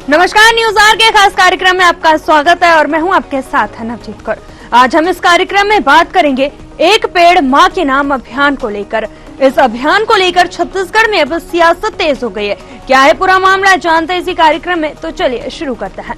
नमस्कार, news are के खास कार्यक्रम में आपका स्वागत है और मैं हूं आपके साथ नवजीत कौर। आज हम इस कार्यक्रम में बात करेंगे एक पेड़ मां के नाम अभियान को लेकर। इस अभियान को लेकर छत्तीसगढ़ में अब सियासत तेज हो गई है। क्या है पूरा मामला, जानते हैं इसी कार्यक्रम में। तो चलिए शुरू करते हैं।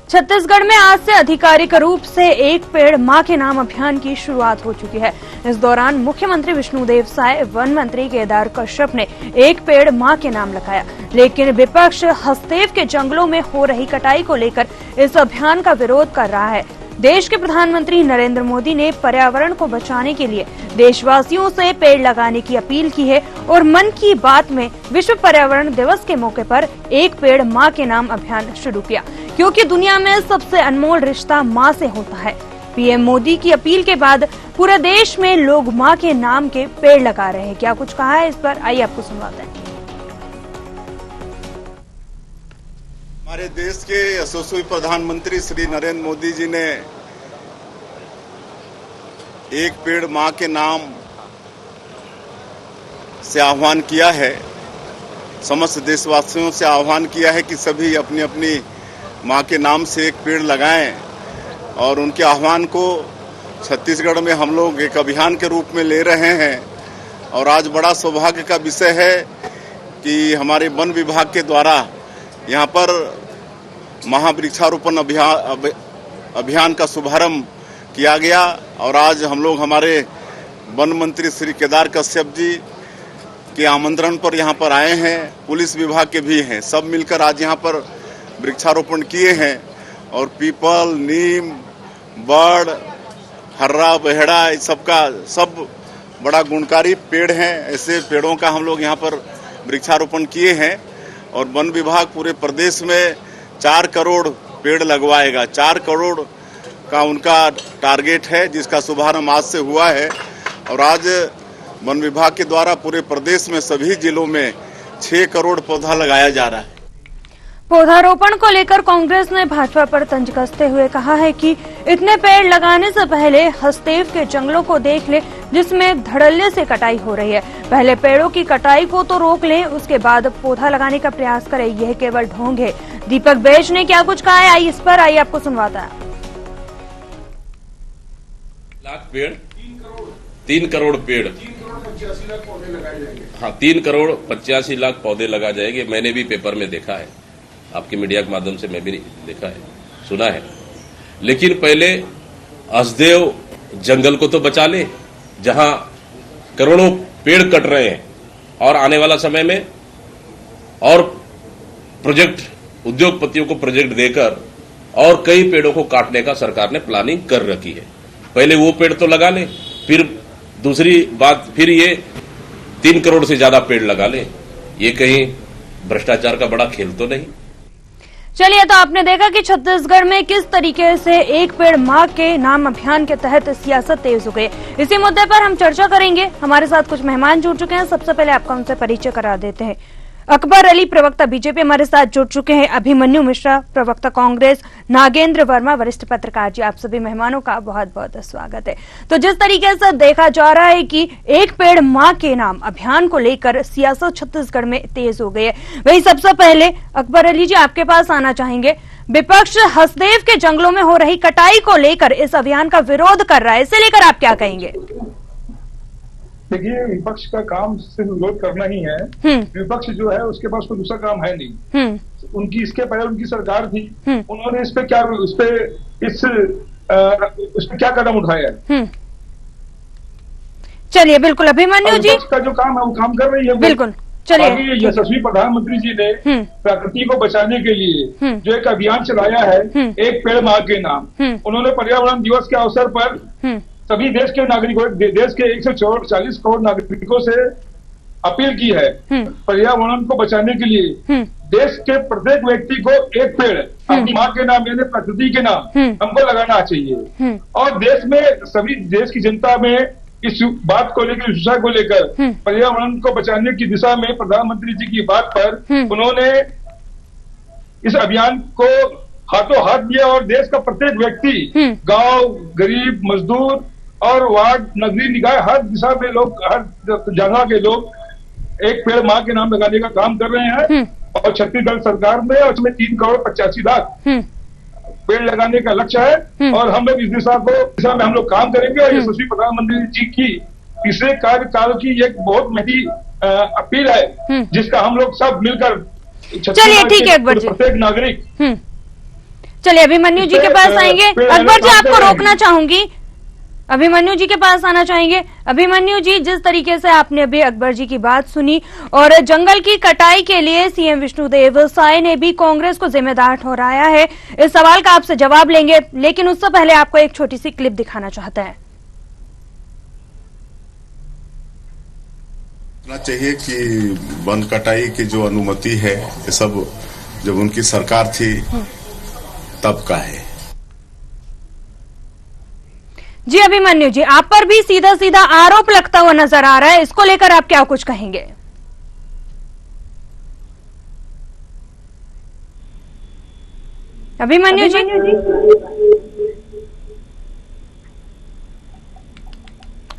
छत्तीसगढ़ में आज से आधिकारिक रूप से एक पेड़ मां के नाम अभियान की शुरुआत हो चुकी है। इस दौरान मुख्यमंत्री विष्णुदेव साय, वन मंत्री केदार कश्यप ने एक पेड़ मां के नाम लगाया, लेकिन विपक्ष हसदेव के जंगलों में हो रही कटाई को लेकर इस अभियान का विरोध कर रहा है। देश के प्रधानमंत्री नरेंद्र मोदी ने पर्यावरण को बचाने के लिए देशवासियों से पेड़ लगाने की अपील की है और मन की बात में विश्व पर्यावरण दिवस के मौके पर एक पेड़ मां के नाम अभियान शुरू किया, क्योंकि दुनिया में सबसे अनमोल रिश्ता मां से होता है। पीएम मोदी की अपील के बाद पूरे देश में लोग मां के नाम के पेड़ लगा रहे हैं। क्या कुछ कहा है इस पर, आइए आपको सुनवाते हैं। हमारे देश के यशस्वी प्रधानमंत्री श्री नरेंद्र मोदी जी ने एक पेड़ मां के नाम से आह्वान किया है। समस्त देशवासियों से आह्वान किया है कि सभी अपनी अपनी मां के नाम से एक पेड़ लगाएं और उनके आह्वान को छत्तीसगढ़ में हम लोग एक अभियान के रूप में ले रहे हैं। और आज बड़ा सौभाग्य का विषय है कि हमारे वन विभाग के द्वारा यहाँ पर महावृक्षारोपण अभियान का शुभारंभ किया गया। और आज हम लोग हमारे वन मंत्री श्री केदार कश्यप जी के आमंत्रण पर यहाँ पर आए हैं, पुलिस विभाग के भी हैं, सब मिलकर आज यहाँ पर वृक्षारोपण किए हैं। और पीपल, नीम, बड़, हर्रा, बहेड़ा, इस सब बड़ा गुणकारी पेड़ हैं। ऐसे पेड़ों का हम लोग यहाँ पर वृक्षारोपण किए हैं। और वन विभाग पूरे प्रदेश में 4 करोड़ पेड़ लगवाएगा। 4 करोड़ का उनका टारगेट है, जिसका शुभारंभ आज से हुआ है। और आज वन विभाग के द्वारा पूरे प्रदेश में सभी जिलों में 6 करोड़ पौधा लगाया जा रहा है। पौधारोपण को लेकर कांग्रेस ने भाजपा पर तंज कसते हुए कहा है कि इतने पेड़ लगाने से पहले हसदेव के जंगलों को देख ले, जिसमें धड़ल्ले से कटाई हो रही है। पहले पेड़ों की कटाई को तो रोक लें, उसके बाद पौधा लगाने का प्रयास करें। यह केवल ढोंग है। दीपक बेज ने क्या कुछ कहा है, इस पर आइए आपको सुनवाता है। 3 करोड़ पेड़, 3 करोड़ 85 लाख पौधे लगा जाएंगे। मैंने भी पेपर में देखा है, आपके मीडिया के माध्यम से मैं भी देखा है, सुना है। लेकिन पहले हसदेव जंगल को तो बचा ले, जहां करोड़ों पेड़ कट रहे हैं। और आने वाला समय में और प्रोजेक्ट, उद्योगपतियों को प्रोजेक्ट देकर और कई पेड़ों को काटने का सरकार ने प्लानिंग कर रखी है। पहले वो पेड़ तो लगा ले, फिर दूसरी बात, फिर ये 3 करोड़ से ज्यादा पेड़ लगा ले। ये कहीं भ्रष्टाचार का बड़ा खेल तो नहीं। चलिए, तो आपने देखा कि छत्तीसगढ़ में किस तरीके से एक पेड़ मां के नाम अभियान के तहत सियासत तेज हो गई। इसी मुद्दे पर हम चर्चा करेंगे। हमारे साथ कुछ मेहमान जुड़ चुके हैं। सबसे पहले आपका उनसे परिचय करा देते हैं। अकबर अली, प्रवक्ता बीजेपी, हमारे साथ जुड़ चुके हैं। अभिमन्यु मिश्रा, प्रवक्ता कांग्रेस। नागेंद्र वर्मा, वरिष्ठ पत्रकार। जी, आप सभी मेहमानों का बहुत बहुत स्वागत है। तो जिस तरीके से देखा जा रहा है कि एक पेड़ मां के नाम अभियान को लेकर सियासत छत्तीसगढ़ में तेज हो गई है, वही सबसे पहले अकबर अली जी आपके पास आना चाहेंगे। विपक्ष हसदेव के जंगलों में हो रही कटाई को लेकर इस अभियान का विरोध कर रहा है, इसे लेकर आप क्या कहेंगे? देखिए, विपक्ष का काम सिर्फ विरोध करना ही है। विपक्ष जो है उसके पास कोई दूसरा काम है नहीं। उनकी इसके पहले उनकी सरकार थी, उन्होंने इस पे क्या कदम उठाया है? चलिए, बिल्कुल अभिमन्यु जी, विपक्ष का जो काम है वो काम कर रही है। बिल्कुल, चलिए। यशस्वी प्रधानमंत्री जी ने प्रकृति को बचाने के लिए जो एक अभियान चलाया है, एक पेड़ मां के नाम, उन्होंने पर्यावरण दिवस के अवसर पर सभी देश के नागरिकों, देश के 140 करोड़ नागरिकों से अपील की है पर्यावरण को बचाने के लिए देश के प्रत्येक व्यक्ति को एक पेड़ अपनी मां के नाम यानी प्रकृति के नाम हमको लगाना चाहिए। और देश में सभी देश की जनता में इस बात को लेकर, इस विषय को लेकर पर्यावरण को बचाने की दिशा में प्रधानमंत्री जी की बात पर उन्होंने इस अभियान को हाथों हाथ दिया और देश का प्रत्येक व्यक्ति, गांव, गरीब, मजदूर और वार्ड, नगरीय निकाय, हर दिशा में लोग, हर जगह के लोग एक पेड़ माँ के नाम लगाने का काम कर रहे हैं। और छत्तीसगढ़ सरकार में उसमें 3,85,00,000 पेड़ लगाने का लक्ष्य है और हम लोग इस दिशा में हम लोग काम करेंगे। और यशस्वी प्रधानमंत्री जी की तीसरे कार्यकाल की एक बहुत महंगी अपील है, जिसका हम लोग सब मिलकर, चलिए ठीक है अकबर जी, प्रत्येक नागरिक। चलिए अभिमन्यु जी के पास आएंगे। अकबर जी आपको रोकना चाहूंगी, अभिमन्यु जी के पास आना चाहेंगे। अभिमन्यु जी, जिस तरीके से आपने अभी अकबर जी की बात सुनी और जंगल की कटाई के लिए सीएम विष्णुदेव साय ने भी कांग्रेस को जिम्मेदार ठहराया है, इस सवाल का आपसे जवाब लेंगे, लेकिन उससे पहले आपको एक छोटी सी क्लिप दिखाना चाहते हैं। चाहिए कि वन कटाई की जो अनुमति है, ये सब जब उनकी सरकार थी तब का है। जी अभिमन्यु जी, आप पर भी सीधा सीधा आरोप लगता हुआ नजर आ रहा है, इसको लेकर आप क्या कुछ कहेंगे? अभिमन्यु जी,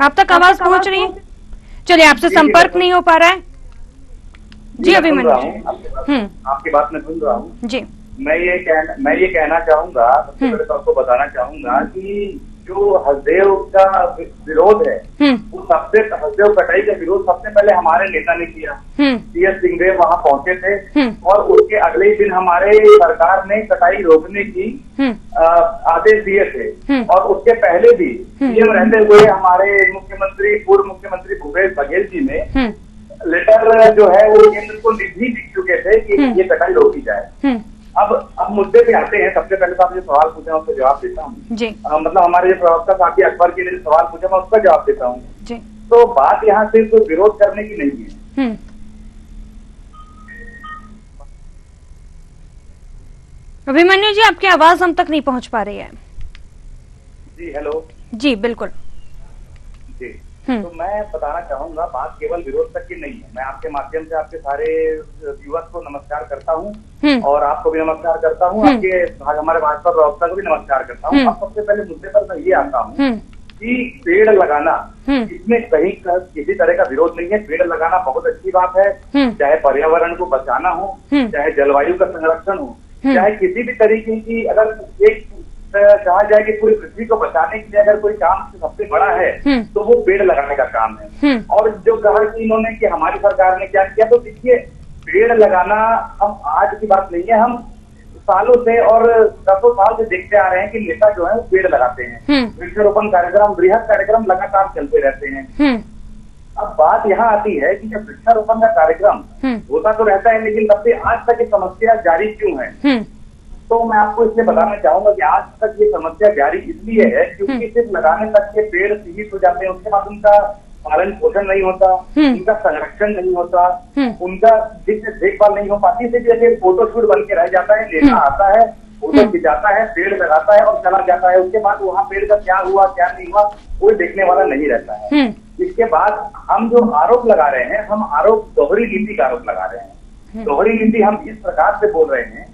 आप तक आवाज पहुंच रही है? चलिए, आपसे संपर्क नहीं हो पा रहा है। जी अभिमन्यु जी, आपकी बात मैं सुन रहा हूँ जी। मैं ये कहना चाहूंगा, सबसे पहले तो आपको बताना चाहूंगा कि जो हसदेव का विरोध है, वो हसदेव कटाई का विरोध सबसे पहले हमारे नेता ने किया। CS सिंहदेव वहाँ पहुंचे थे और उसके अगले ही दिन हमारे सरकार ने कटाई रोकने की आदेश दिए थे। और उसके पहले भी सीएम रहते हुए हमारे पूर्व मुख्यमंत्री भूपेश बघेल जी ने लेटर जो है वो केंद्र को भी लिख चुके थे कि ये कटाई रोकी जाए। अब मुद्दे पे आते हैं। सबसे पहले तो आप जो सवाल पूछे उसका जवाब देता हूँ जी। मतलब हमारे जो प्रवक्ता साथी अकबर जी ने सवाल पूछा, मैं उसका जवाब देता हूँ जी। तो बात यहाँ सिर्फ विरोध करने की नहीं है। अभिमन्यु जी, आपकी आवाज हम तक नहीं पहुँच पा रही है। जी हेलो। जी बिल्कुल जी। तो मैं बताना चाहूंगा, बात केवल विरोध तक की नहीं है। मैं आपके माध्यम से आपके सारे व्यूअर्स को नमस्कार करता हूँ और आपको भी नमस्कार करता हूँ, आपके हमारे भाजपा प्रवक्ता को भी नमस्कार करता हूँ। अब सबसे पहले मुद्दे पर मैं ये आता हूँ कि पेड़ लगाना, इसमें कहीं किसी तरह का विरोध नहीं है। पेड़ लगाना बहुत अच्छी बात है, चाहे पर्यावरण को बचाना हो, चाहे जलवायु का संरक्षण हो, चाहे किसी भी तरीके की, अगर एक कहा जाए कि पूरी पृथ्वी को बचाने के लिए अगर कोई काम सबसे बड़ा है तो वो पेड़ लगाने का काम है। और जो कहा कि इन्होंने कि हमारी सरकार ने क्या किया, तो देखिए पेड़ लगाना हम आज की बात नहीं है, हम सालों से और दसों साल से देखते आ रहे हैं कि नेता जो है वो पेड़ लगाते हैं। वृक्षारोपण कार्यक्रम, बृहद कार्यक्रम लगातार चलते रहते हैं। अब बात यहाँ आती है कि जब वृक्षारोपण का कार्यक्रम होता तो रहता है, लेकिन तब से आज तक ये समस्या जारी क्यों है? तो मैं आपको इसलिए बताना चाहूंगा कि आज तक ये समस्या जारी इसलिए है क्योंकि सिर्फ लगाने तक के पेड़ सीमित हो जाते हैं, उसके बाद उनका पालन पोषण नहीं होता, उनका संरक्षण नहीं होता, उनका देखभाल नहीं हो पाती। इसी जैसे फोटोशूट बन के रह जाता है, नेता आता है, फोटो खिंचाता है, पेड़ लगाता है और चला जाता है। उसके बाद वहाँ पेड़ का क्या हुआ क्या नहीं हुआ कोई देखने वाला नहीं रहता है। इसके बाद हम जो आरोप लगा रहे हैं, हम आरोप दोहरी नीति का आरोप लगा रहे हैं। दोहरी नीति हम इस प्रकार से बोल रहे हैं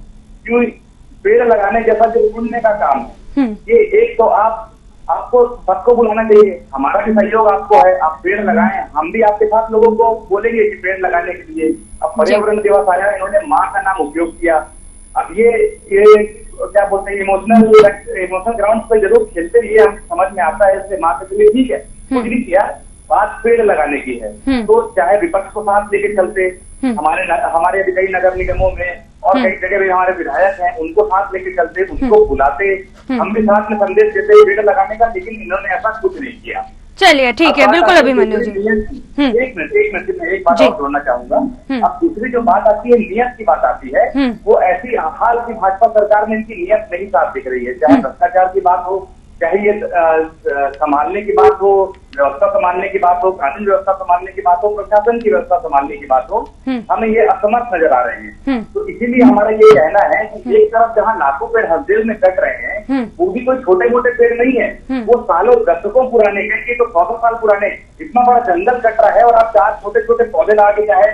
कि पेड़ लगाने जैसा जो पुण्य का काम है, ये एक तो आपको सबको बुलाना चाहिए, हमारा भी सहयोग आपको है, आप पेड़ लगाएं, हम भी आपके साथ लोगों को बोलेंगे कि पेड़ लगाने के लिए। अब पर्यावरण दिवस आया, इन्होंने माँ का नाम उपयोग किया। अब ये क्या बोलते हैं, इमोशनल ग्राउंड पर जरूर खेलते रहिए, हम समझ में आता है, इससे माँ के लिए ठीक है, कुछ नहीं किया, बात पेड़ लगाने की है। तो चाहे विपक्ष को साथ लेके चलते, हमारे अभी कई नगर निगमों में और कई जगह भी हमारे विधायक हैं, उनको साथ लेके चलते, उनको बुलाते, हम भी साथ में संदेश देते पेड़ लगाने का, लेकिन इन्होंने ऐसा कुछ नहीं किया। चलिए ठीक है, बिल्कुल अभिमन्यु जी। एक मिनट में एक बात और जोड़ना चाहूंगा। अब दूसरी जो बात आती है, नियत की बात आती है, वो ऐसी हाल की भाजपा सरकार में इनकी नियत नहीं साफ दिख रही है। चाहे भ्रष्टाचार की बात हो, चाहे ये संभालने की बात हो, व्यवस्था संभालने की बात हो, कानून व्यवस्था संभालने की बात हो, प्रशासन की व्यवस्था संभालने की बात हो, हमें ये असमर्थ नजर आ रहे हैं। तो इसीलिए हमारा ये कहना है कि एक तरफ जहाँ लाखों पेड़ हसदेव में कट रहे हैं, वो भी कोई छोटे मोटे पेड़ नहीं है, वो सालों दशकों पुराने, कई तो 100 साल पुराने इतना बड़ा जंगल कट रहा है और आप 4 छोटे छोटे पौधे लगा के चाहे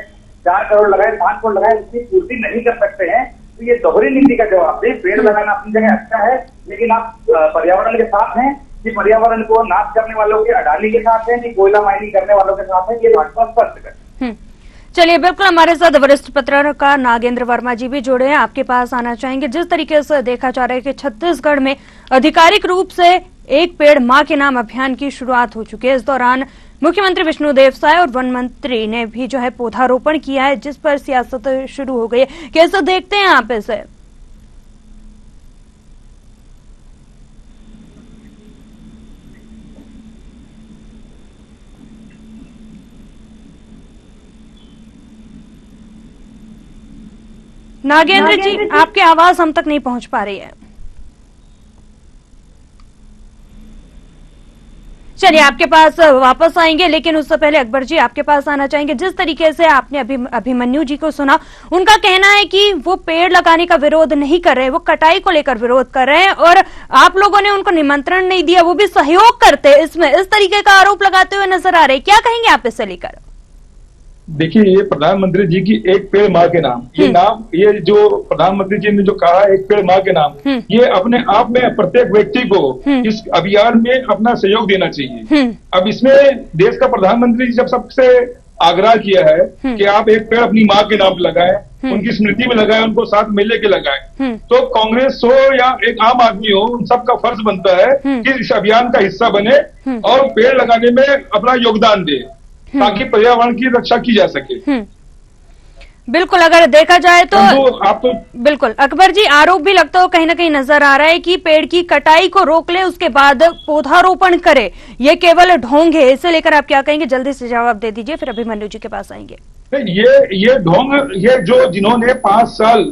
4 करोड़ लगाए, 5 करोड़ लगाए, उसकी पूर्ति नहीं कर सकते हैं। तो ये दोहरी नीति का जवाब दे। पेड़ लगाना अपनी जगह अच्छा है, लेकिन आप पर्यावरण के साथ हैं कि पर्यावरण को नाश करने वालों के, अडानी के साथ हैं कि कोयला माइनिंग करने वालों के साथ है, ये भाजपा स्पष्ट करे। चलिए, बिल्कुल हमारे साथ वरिष्ठ पत्रकार नागेंद्र वर्मा जी भी जुड़े हैं, आपके पास आना चाहेंगे। जिस तरीके से देखा जा रहा है कि छत्तीसगढ़ में आधिकारिक रूप से एक पेड़ मां के नाम अभियान की शुरुआत हो चुकी है। इस दौरान मुख्यमंत्री विष्णुदेव साय और वन मंत्री ने भी जो है पौधारोपण किया है, जिस पर सियासत शुरू हो गई है। कैसे देखते हैं आप इसे? नागेंद्र जी, आपकी आवाज हम तक नहीं पहुंच पा रही है। चलिए, आपके पास वापस आएंगे, लेकिन उससे पहले अकबर जी आपके पास आना चाहेंगे। जिस तरीके से आपने अभिमन्यु जी को सुना, उनका कहना है कि वो पेड़ लगाने का विरोध नहीं कर रहे, वो कटाई को लेकर विरोध कर रहे हैं और आप लोगों ने उनको निमंत्रण नहीं दिया, वो भी सहयोग करते इसमें, इस तरीके का आरोप लगाते हुए नजर आ रहे। क्या कहेंगे आप इससे लेकर? देखिए, ये प्रधानमंत्री जी की एक पेड़ माँ के नाम, ये जो प्रधानमंत्री जी ने जो कहा एक पेड़ माँ के नाम, ये अपने आप में प्रत्येक व्यक्ति को इस अभियान में अपना सहयोग देना चाहिए। अब इसमें देश का प्रधानमंत्री जी जब सबसे आग्रह किया है कि आप एक पेड़ अपनी माँ के नाम लगाएं, उनकी स्मृति में लगाएं, उनको साथ में लेके लगाएं, तो कांग्रेस हो या एक आम आदमी हो, उन सबका फर्ज बनता है कि इस अभियान का हिस्सा बने और पेड़ लगाने में अपना योगदान दे, ताकि पर्यावरण की रक्षा की जा सके। बिल्कुल, अगर देखा जाए तो आप बिल्कुल अकबर जी, आरोप भी लगता हो कहीं ना कहीं नजर आ रहा है कि पेड़ की कटाई को रोक ले, उसके बाद पौधारोपण करे, ये केवल ढोंग है। इसे लेकर आप क्या कहेंगे? जल्दी से जवाब दे दीजिए, फिर अभिमन्यु जी के पास आएंगे। ये ढोंग, ये जो जिन्होंने 5 साल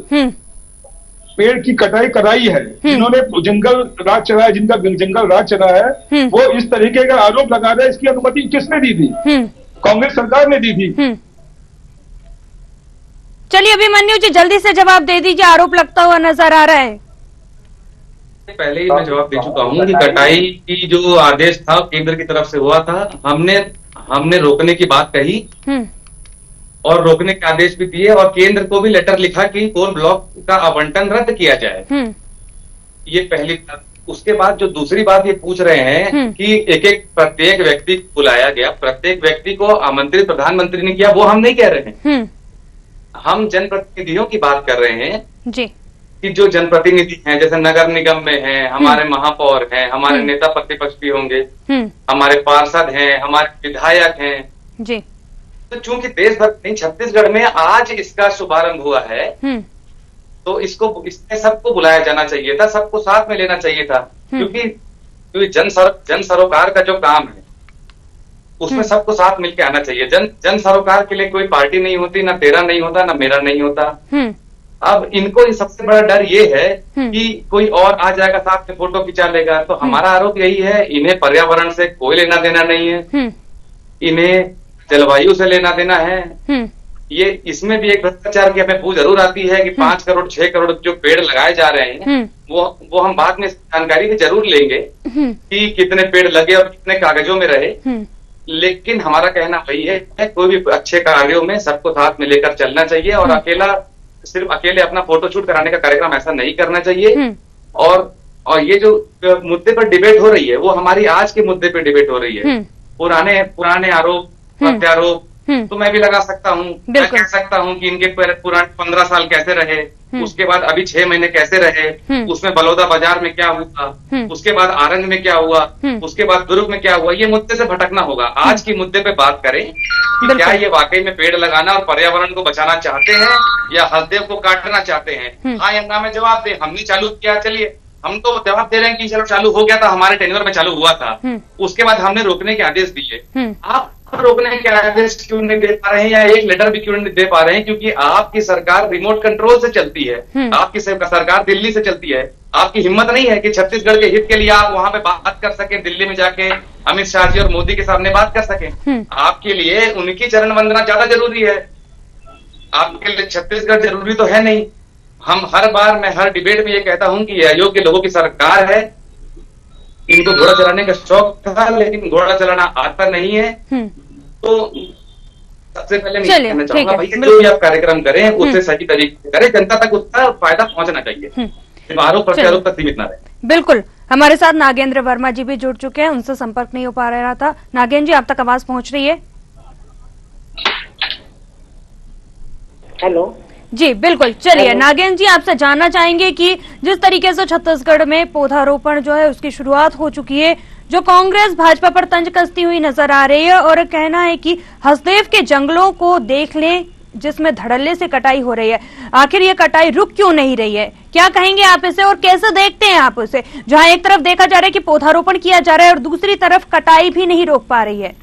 पेड़ की कटाई कराई है, जिन्होंने जंगल राज चलाया, जिनका जंगल राज चला है, वो इस तरीके का आरोप लगा रहे हैं। इसकी अनुमति किसने दी थी? कांग्रेस सरकार ने दी थी। चलिए अभिमन्यु जी, जल्दी से जवाब दे दीजिए, आरोप लगता हुआ नजर आ रहा है। पहले ही मैं जवाब दे चुका हूँ कि कटाई की जो आदेश था केंद्र की तरफ से हुआ था, हमने रोकने की बात कही और रोकने के आदेश भी दिए और केंद्र को भी लेटर लिखा कि कोल ब्लॉक का आवंटन रद्द किया जाए। ये पहली बात। उसके बाद जो दूसरी बात ये पूछ रहे हैं कि एक प्रत्येक व्यक्ति को बुलाया गया, प्रत्येक व्यक्ति को आमंत्रित प्रधानमंत्री ने किया, वो हम नहीं कह रहे हैं। हम जनप्रतिनिधियों की बात कर रहे हैं जी, कि जो जनप्रतिनिधि हैं, जैसे नगर निगम में हैं, हमारे महापौर हैं, हमारे नेता प्रतिपक्ष भी होंगे, हमारे पार्षद हैं, हमारे विधायक हैं जी। तो चूंकि देश भर नहीं, छत्तीसगढ़ में आज इसका शुभारंभ हुआ है, तो इसमें सबको बुलाया जाना चाहिए था, सबको साथ में लेना चाहिए था, क्योंकि जन सरोकार का जो काम है उसमें सबको साथ मिलकर आना चाहिए। जन सरोकार के लिए कोई पार्टी नहीं होती, ना तेरा नहीं होता, ना मेरा नहीं होता। अब इनको सबसे बड़ा डर ये है कि कोई और आ जाएगा, साथ में फोटो खिंचा लेगा। तो हमारा आरोप यही है, इन्हें पर्यावरण से कोई लेना देना नहीं है, इन्हें जलवायु से लेना देना है। ये इसमें भी एक भ्रष्टाचार की हमें पूछ जरूर आती है कि 5 करोड़ 6 करोड़ जो पेड़ लगाए जा रहे हैं, वो हम बाद में जानकारी भी जरूर लेंगे कि कितने पेड़ लगे और कितने कागजों में रहे। लेकिन हमारा कहना वही है, कोई भी अच्छे कार्यों में सबको साथ में लेकर चलना चाहिए और सिर्फ अकेले अपना फोटो शूट कराने का कार्यक्रम ऐसा नहीं करना चाहिए। और ये जो मुद्दे पर डिबेट हो रही है, वो हमारी आज के मुद्दे पर डिबेट हो रही है। पुराने आरोप प्रत्यारोप तो मैं भी लगा सकता हूँ, मैं कह सकता हूँ कि इनके पुराने 15 साल कैसे रहे, उसके बाद अभी 6 महीने कैसे रहे, उसमें बलौदा बाजार में क्या हुआ, उसके बाद आरंग में क्या हुआ, उसके बाद दुर्ग में क्या हुआ। ये मुद्दे से भटकना होगा। आज के मुद्दे पे बात करें कि क्या ये वाकई में पेड़ लगाना और पर्यावरण को बचाना चाहते हैं या हसदेव को काटना चाहते हैं। हाँ या ना में जवाब दे। हमने चालू किया, चलिए हम तो जवाब दे रहे हैं कि चलो चालू हो गया था, हमारे टेन्योर में चालू हुआ था, उसके बाद हमने रोकने के आदेश दिए। आप रोकने के आदेश क्यों नहीं दे पा रहे हैं या एक लेटर भी क्यों नहीं दे पा रहे हैं? क्योंकि आपकी सरकार रिमोट कंट्रोल से चलती है, आपकी सरकार दिल्ली से चलती है। आपकी हिम्मत नहीं है कि छत्तीसगढ़ के हित के लिए आप वहां पे बात कर सकें, दिल्ली में जाके अमित शाह जी और मोदी के सामने बात कर सकें। आपके लिए उनकी चरण वंदना ज्यादा जरूरी है, आपके लिए छत्तीसगढ़ जरूरी तो है नहीं। हम हर बार, मैं हर डिबेट में ये कहता हूं कि अयोग्य लोगों की सरकार है, इनको घोड़ा चलाने का शौक था लेकिन घोड़ा चलाना आता नहीं है। तो सबसे पहले मैं चलिए, कहना ठीक चाहूंगा है, भैया जो भी आप कार्यक्रम करें उससे सही तरीके से करें, जनता तक उसका फायदा पहुंचना चाहिए, सिर्फ आरोप प्रत्यारोप तक सीमित ना रहे। बिल्कुल। हमारे साथ नागेंद्र वर्मा जी भी जुड़ चुके हैं, उनसे संपर्क नहीं हो पा रहा था। नागेंद्र जी, आप तक आवाज पहुंच रही है? हेलो जी बिल्कुल। चलिए नागेंद्र जी, आपसे जानना चाहेंगे कि जिस तरीके से छत्तीसगढ़ में पौधारोपण जो है उसकी शुरुआत हो चुकी है, जो कांग्रेस भाजपा पर तंज कसती हुई नजर आ रही है और कहना है कि हसदेव के जंगलों को देख लें जिसमें धड़ल्ले से कटाई हो रही है, आखिर ये कटाई रुक क्यों नहीं रही है? क्या कहेंगे आप इसे और कैसे देखते हैं आप उसे, जहां एक तरफ देखा जा रहा है कि पौधारोपण किया जा रहा है और दूसरी तरफ कटाई भी नहीं रोक पा रही है?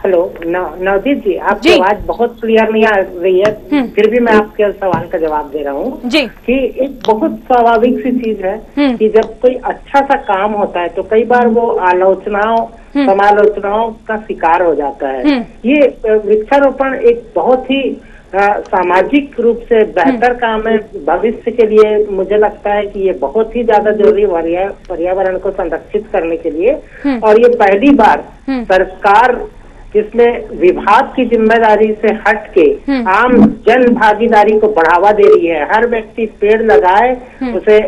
हेलो नवजीत जी, आपकी आवाज बहुत क्लियर नहीं आ रही है, फिर भी मैं आपके सवाल का जवाब दे रहा हूँ जी कि एक बहुत स्वाभाविक सी चीज है कि जब कोई अच्छा सा काम होता है तो कई बार वो आलोचनाओं समालोचनाओं का शिकार हो जाता है। ये वृक्षारोपण एक बहुत ही सामाजिक रूप से बेहतर काम है। भविष्य के लिए मुझे लगता है कि ये बहुत ही ज्यादा जरूरी है पर्यावरण को संरक्षित करने के लिए। और ये पहली बार सरकार जिसमें विभाग की जिम्मेदारी से हट के आम जन भागीदारी को बढ़ावा दे रही है। हर व्यक्ति पेड़ लगाए, उसे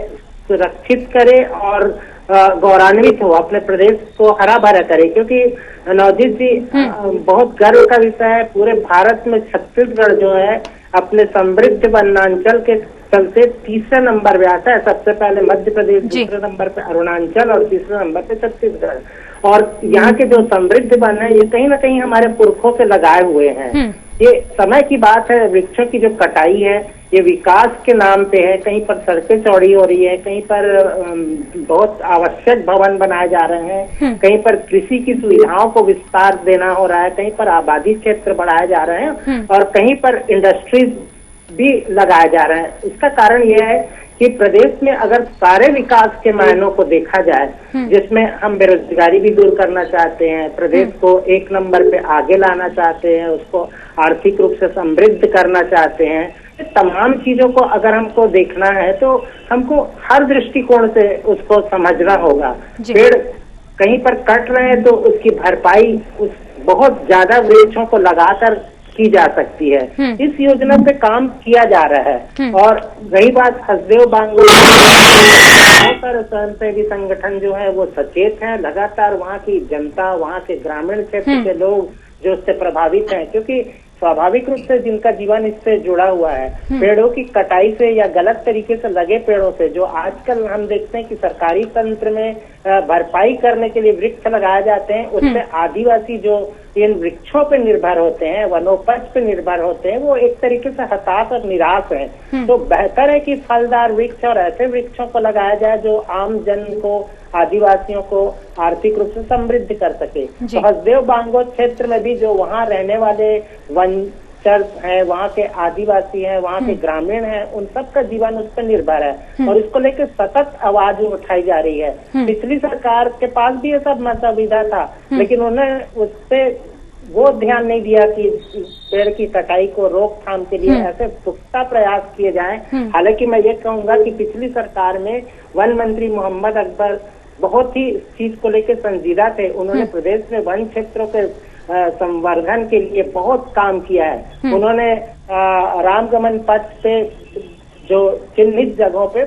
सुरक्षित करे और गौरवान्वित हो, अपने प्रदेश को हरा भरा करे। क्योंकि नवजीत जी, बहुत गर्व का विषय है, पूरे भारत में छत्तीसगढ़ जो है अपने समृद्ध वनांचल के चलते तीसरे नंबर पे आता है। सबसे पहले मध्य प्रदेश, दूसरे नंबर पे अरुणाचल और तीसरे नंबर पे छत्तीसगढ़। और यहाँ के जो समृद्ध वन है ये कहीं ना कहीं हमारे पुरखों के लगाए हुए हैं। ये समय की बात है, वृक्षों की जो कटाई है ये विकास के नाम पे है। कहीं पर सड़कें चौड़ी हो रही है, कहीं पर बहुत आवश्यक भवन बनाए जा रहे हैं, कहीं पर कृषि की सुविधाओं को विस्तार देना हो रहा है, कहीं पर आबादी क्षेत्र बढ़ाए जा रहे हैं और कहीं पर इंडस्ट्रीज भी लगाए जा रहे हैं। इसका कारण यह है कि प्रदेश में अगर सारे विकास के मायनों को देखा जाए, जिसमें हम बेरोजगारी भी दूर करना चाहते हैं, प्रदेश को एक नंबर पे आगे लाना चाहते हैं, उसको आर्थिक रूप से समृद्ध करना चाहते हैं, तमाम चीजों को अगर हमको देखना है तो हमको हर दृष्टिकोण से उसको समझना होगा। पेड़ कहीं पर कट रहे हैं तो उसकी भरपाई उस बहुत ज्यादा वृक्षों को लगाकर की जा सकती है। इस योजना पे काम किया जा रहा है। और रही बात हसदेव बांगो, बहुत सारे स्वयंसेवी संगठन जो है वो सचेत हैं, लगातार वहाँ की जनता, वहाँ के ग्रामीण क्षेत्र के लोग जो उससे प्रभावित हैं, क्योंकि स्वाभाविक रूप से जिनका जीवन इससे जुड़ा हुआ है, पेड़ों की कटाई से या गलत तरीके से लगे पेड़ों से, जो आजकल हम देखते हैं कि सरकारी तंत्र में भरपाई करने के लिए वृक्ष लगाए जाते हैं, उससे आदिवासी जो इन वृक्षों पे निर्भर होते हैं, वनोपज पे निर्भर होते हैं, वो एक तरीके से हताश और निराश है। तो बेहतर है कि फलदार वृक्ष और ऐसे वृक्षों को लगाया जाए जो आम जन को, आदिवासियों को आर्थिक रूप से समृद्ध कर सके। तो हसदेव बांगो क्षेत्र में भी जो वहाँ रहने वाले वनचर हैं, वहाँ के आदिवासी हैं, वहाँ के ग्रामीण हैं, उन सब का जीवन उस पर निर्भर है और इसको लेकर सतत आवाज उठाई जा रही है। पिछली सरकार के पास भी ये सब सुविधा था, लेकिन उन्हें उससे वो ध्यान नहीं दिया कि पेड़ की कटाई को रोकथाम के लिए ऐसे पुख्ता प्रयास किए जाएं। हालांकि मैं ये कहूंगा कि पिछली सरकार में वन मंत्री मोहम्मद अकबर बहुत ही इस चीज को लेकर संजीदा थे। उन्होंने प्रदेश में वन क्षेत्रों के संवर्धन के लिए बहुत काम किया है। उन्होंने रामगमन पथ पे जो चिन्हित जगहों पे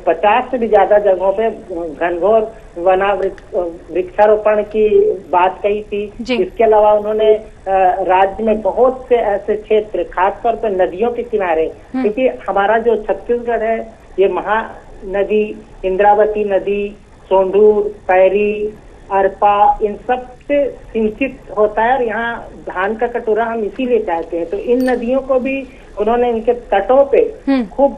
50 से भी ज्यादा जगहों पे घनघोर वना वृक्षारोपण की बात कही थी। इसके अलावा उन्होंने राज्य में बहुत से ऐसे क्षेत्र, खासतौर पर नदियों के किनारे, क्योंकि हमारा जो छत्तीसगढ़ है ये महानदी, इंद्रावती नदी, सोंढूर, पैरी, अरपा, इन सब से सिंचित होता है और यहाँ धान का कटोरा हम इसीलिए कहते हैं। तो इन नदियों को भी उन्होंने इनके तटों पे खूब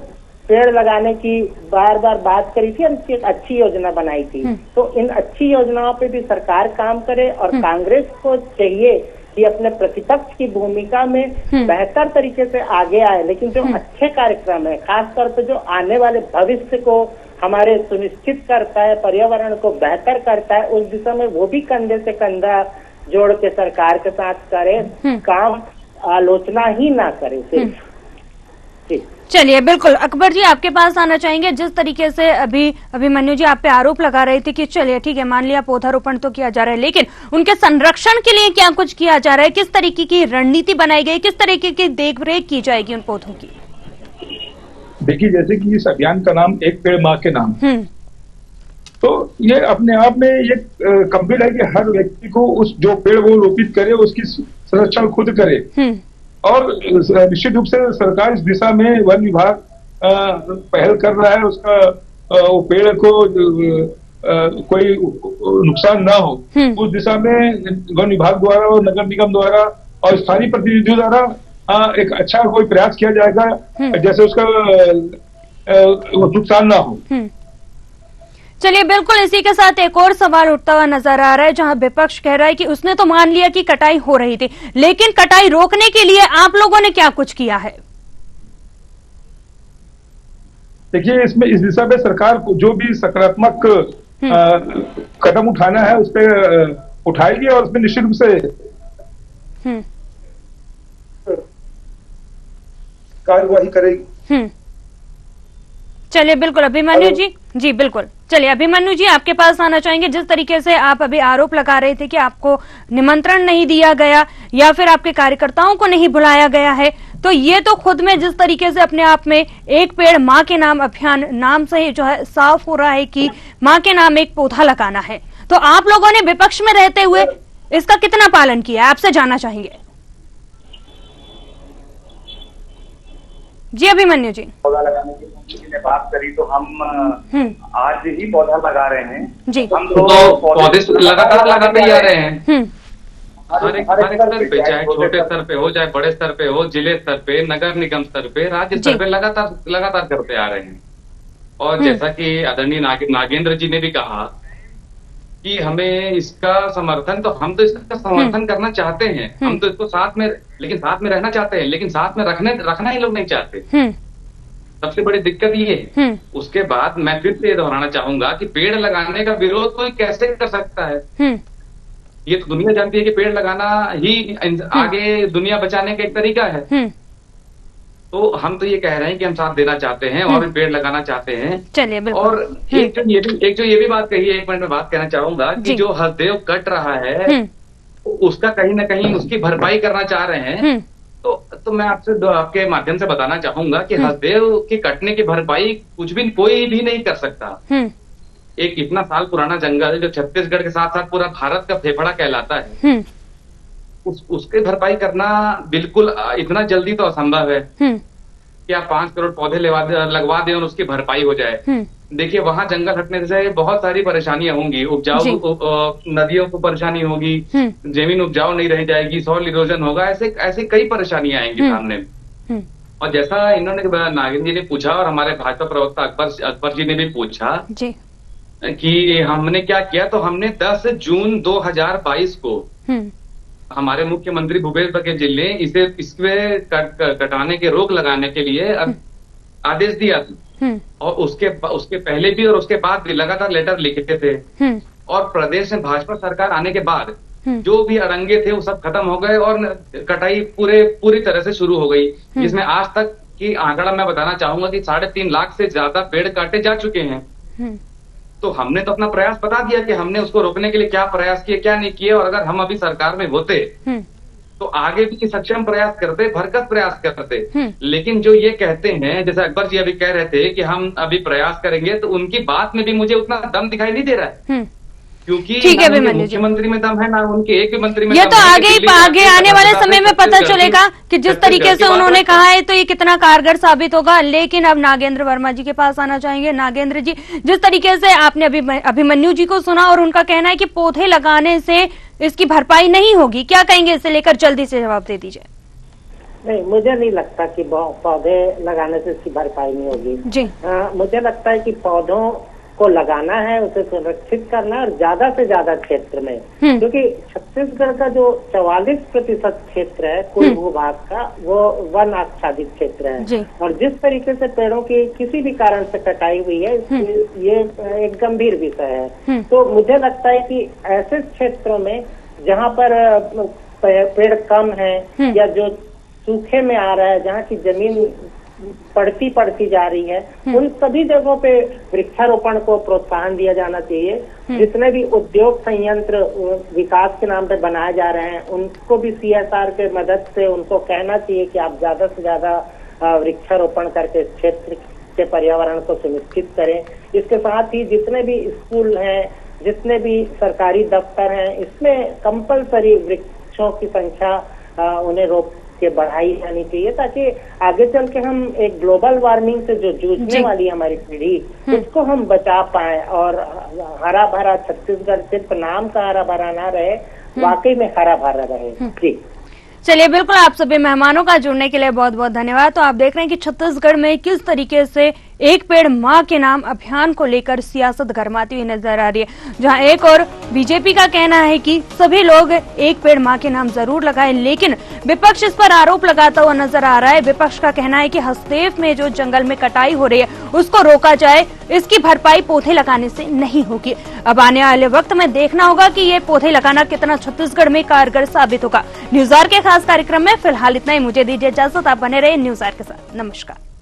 पेड़ लगाने की बार बार बात करी थी और इसकी एक अच्छी योजना बनाई थी। तो इन अच्छी योजनाओं पे भी सरकार काम करे और कांग्रेस को चाहिए कि अपने प्रतिपक्ष की भूमिका में बेहतर तरीके से आगे आए। लेकिन जो अच्छे कार्यक्रम है, खासतौर पे जो आने वाले भविष्य को हमारे सुनिश्चित करता है, पर्यावरण को बेहतर करता है, उस दिशा में वो भी कंधे से कंधा जोड़ के सरकार के साथ करे काम, आलोचना ही ना करे सिर्फ। जी चलिए, बिल्कुल अकबर जी आपके पास आना चाहेंगे। जिस तरीके से अभी अभिमन्यु जी आप पे आरोप लगा रहे थे कि चलिए ठीक है, मान लिया पौधारोपण तो किया जा रहा है, लेकिन उनके संरक्षण के लिए क्या कुछ किया जा रहा है? किस तरीके की रणनीति बनाई गई, किस तरीके की देखरेख की जाएगी उन पौधों की? देखिए, जैसे कि इस अभियान का नाम एक पेड़ माँ के नाम, तो ये अपने आप में ये कंप्लीट है कि हर व्यक्ति को उस जो पेड़ वो रोपित करे उसकी संरक्षण खुद करे। और निश्चित रूप से सरकार इस दिशा में वन विभाग पहल कर रहा है, उसका वो पेड़ को कोई नुकसान ना हो उस दिशा में वन विभाग द्वारा और नगर निगम द्वारा और स्थानीय प्रतिनिधियों द्वारा एक अच्छा कोई प्रयास किया जाएगा, जैसे उसका नुकसान ना हो। चलिए, बिल्कुल इसी के साथ एक और सवाल उठता हुआ नजर आ रहा है, जहां विपक्ष कह रहा है कि उसने तो मान लिया कि कटाई हो रही थी, लेकिन कटाई रोकने के लिए आप लोगों ने क्या कुछ किया है? देखिए, इसमें इस दिशा में सरकार को जो भी सकारात्मक कदम उठाना है उस पर उठाएगी और उसमें निश्चित रूप से कार्यवाही करेगी। चलिए, बिल्कुल अभिमन्यु जी बिल्कुल। चलिए अभिमन्यु जी आपके पास आना चाहेंगे। जिस तरीके से आप अभी आरोप लगा रहे थे कि आपको निमंत्रण नहीं दिया गया या फिर आपके कार्यकर्ताओं को नहीं बुलाया गया है, तो ये तो खुद में जिस तरीके से अपने आप में एक पेड़ माँ के नाम अभियान नाम से ही जो है साफ हो रहा है कि माँ के नाम एक पौधा लगाना है, तो आप लोगों ने विपक्ष में रहते हुए इसका कितना पालन किया, आपसे जानना चाहेंगे। जी अभिमन्यु जी। पौधा लगाने की किसी ने बात करी तो हम आज ही पौधा लगा रहे हैं जी। हम तो पौधे लगातार लगाते ही आ रहे हैं, हर एक स्तर पे, चाहे छोटे स्तर पे हो, चाहे बड़े स्तर पे हो, जिले स्तर पे, नगर निगम स्तर पे, राज्य स्तर पे लगातार करते आ रहे हैं। और जैसा कि आदरणीय नागेंद्र जी ने भी कहा कि हमें इसका समर्थन, तो हम तो इसका समर्थन करना चाहते हैं, हम तो इसको साथ में रहना चाहते हैं, लेकिन साथ में रखना ही लोग नहीं चाहते। सबसे बड़ी दिक्कत ये है। उसके बाद मैं फिर से ये दोहराना चाहूंगा कि पेड़ लगाने का विरोध कोई कैसे कर सकता है? ये तो दुनिया जानती है कि पेड़ लगाना ही आगे दुनिया बचाने का एक तरीका है। तो हम तो ये कह रहे हैं कि हम साथ देना चाहते हैं और भी पेड़ लगाना चाहते हैं। चलिए, बिल्कुल। और एक जो ये भी बात कही है, 1 मिनट में बात कहना चाहूंगा कि जो हसदेव कट रहा है उसका कहीं ना कहीं उसकी भरपाई करना चाह रहे हैं। तो मैं आपके माध्यम से बताना चाहूंगा कि हसदेव की कटने की भरपाई कोई भी नहीं कर सकता। एक इतना साल पुराना जंगल जो छत्तीसगढ़ के साथ साथ पूरा भारत का फेफड़ा कहलाता है, उसके भरपाई करना बिल्कुल इतना जल्दी तो असंभव है कि आप 5 करोड़ पौधे लगवा दें और उसकी भरपाई हो जाए। देखिए, वहां जंगल हटने से बहुत सारी परेशानियां होंगी, उपजाऊ नदियों को परेशानी होगी, जमीन उपजाऊ नहीं रह जाएगी, सॉइल इरोजन होगा, ऐसे कई परेशानियां आएंगी सामने। और जैसा इन्होंने नागेंद्र जी ने पूछा और हमारे भाजपा प्रवक्ता अकबर जी ने भी पूछा कि हमने क्या किया, तो हमने 10 जून 2022 को हमारे मुख्यमंत्री भूपेश बघेल ने इसके कटाने के रोक लगाने के लिए आदेश दिया था। और उसके पहले भी और उसके बाद भी लगातार लेटर लिखे थे। और प्रदेश में भाजपा सरकार आने के बाद जो भी अड़ंगे थे वो सब खत्म हो गए और कटाई पूरी तरह से शुरू हो गई, जिसमें आज तक की आंकड़ा मैं बताना चाहूंगा कि 3.5 लाख से ज्यादा पेड़ काटे जा चुके हैं। तो हमने तो अपना प्रयास बता दिया कि हमने उसको रोकने के लिए क्या प्रयास किए, क्या नहीं किए। और अगर हम अभी सरकार में होते तो आगे भी सक्षम प्रयास करते, भरकस प्रयास करते। लेकिन जो ये कहते हैं, जैसे अकबर जी अभी कह रहे थे कि हम अभी प्रयास करेंगे, तो उनकी बात में भी मुझे उतना दम दिखाई नहीं दे रहा है। क्योंकि ठीक है, मुख्यमंत्री में दम है ना उनके एक भी मंत्री में। ये तो आगे आने वाले समय में पता चलेगा कि जिस तरीके से उन्होंने कहा है तो ये कितना कारगर साबित होगा। लेकिन अब नागेंद्र वर्मा जी के पास आना चाहेंगे। नागेंद्र जी, जिस तरीके से आपने अभिमन्यु जी को सुना और उनका कहना है कि पौधे लगाने से इसकी भरपाई नहीं होगी, क्या कहेंगे इसे लेकर? जल्दी से जवाब दे दीजिए। नहीं, मुझे नहीं लगता कि पौधे लगाने से इसकी भरपाई नहीं होगी जी। मुझे लगता है कि पौधों को लगाना है, उसे सुरक्षित करना है और ज्यादा से ज्यादा क्षेत्र में, क्योंकि छत्तीसगढ़ का जो 44% क्षेत्र है कुल भूभाग का, वो वन आच्छादित क्षेत्र है। और जिस तरीके से पेड़ों की किसी भी कारण से कटाई हुई है, ये एक गंभीर विषय है। तो मुझे लगता है कि ऐसे क्षेत्रों में जहाँ पर पेड़ कम है या जो सूखे में आ रहा है, जहाँ की जमीन बढ़ती जा रही है, उन सभी जगहों पे वृक्षारोपण को प्रोत्साहन दिया जाना चाहिए। जितने भी उद्योग संयंत्र विकास के नाम पे बनाए जा रहे हैं, उनको भी CSR के मदद से उनको कहना चाहिए कि आप ज्यादा से ज्यादा वृक्षारोपण करके इस क्षेत्र के पर्यावरण को सुनिश्चित करें। इसके साथ ही जितने भी स्कूल हैं, जितने भी सरकारी दफ्तर हैं, इसमें कंपलसरी वृक्षों की संख्या उन्हें रोक के बढ़ाई जानी चाहिए, ताकि आगे चल के हम एक ग्लोबल वार्मिंग से जो जूझने वाली हमारी पीढ़ी, उसको हम बचा पाए और हरा भरा छत्तीसगढ़ सिर्फ नाम का हरा भरा ना रहे, वाकई में हरा भरा रहे। जी चलिए, बिल्कुल आप सभी मेहमानों का जुड़ने के लिए बहुत बहुत धन्यवाद। तो आप देख रहे हैं कि छत्तीसगढ़ में किस तरीके से एक पेड़ मां के नाम अभियान को लेकर सियासत गरमाती हुई नजर आ रही है, जहां एक और बीजेपी का कहना है कि सभी लोग एक पेड़ मां के नाम जरूर लगाएं, लेकिन विपक्ष इस पर आरोप लगाता हुआ नजर आ रहा है। विपक्ष का कहना है कि हसदेव में जो जंगल में कटाई हो रही है उसको रोका जाए, इसकी भरपाई पौधे लगाने से नहीं होगी। अब आने वाले वक्त में देखना होगा कि ये पौधे लगाना कितना छत्तीसगढ़ में कारगर साबित होगा। न्यूज़ आवर के खास कार्यक्रम में फिलहाल इतना ही। मुझे दीजिए इजाजत, आप बने रहे न्यूज़ आवर के साथ। नमस्कार।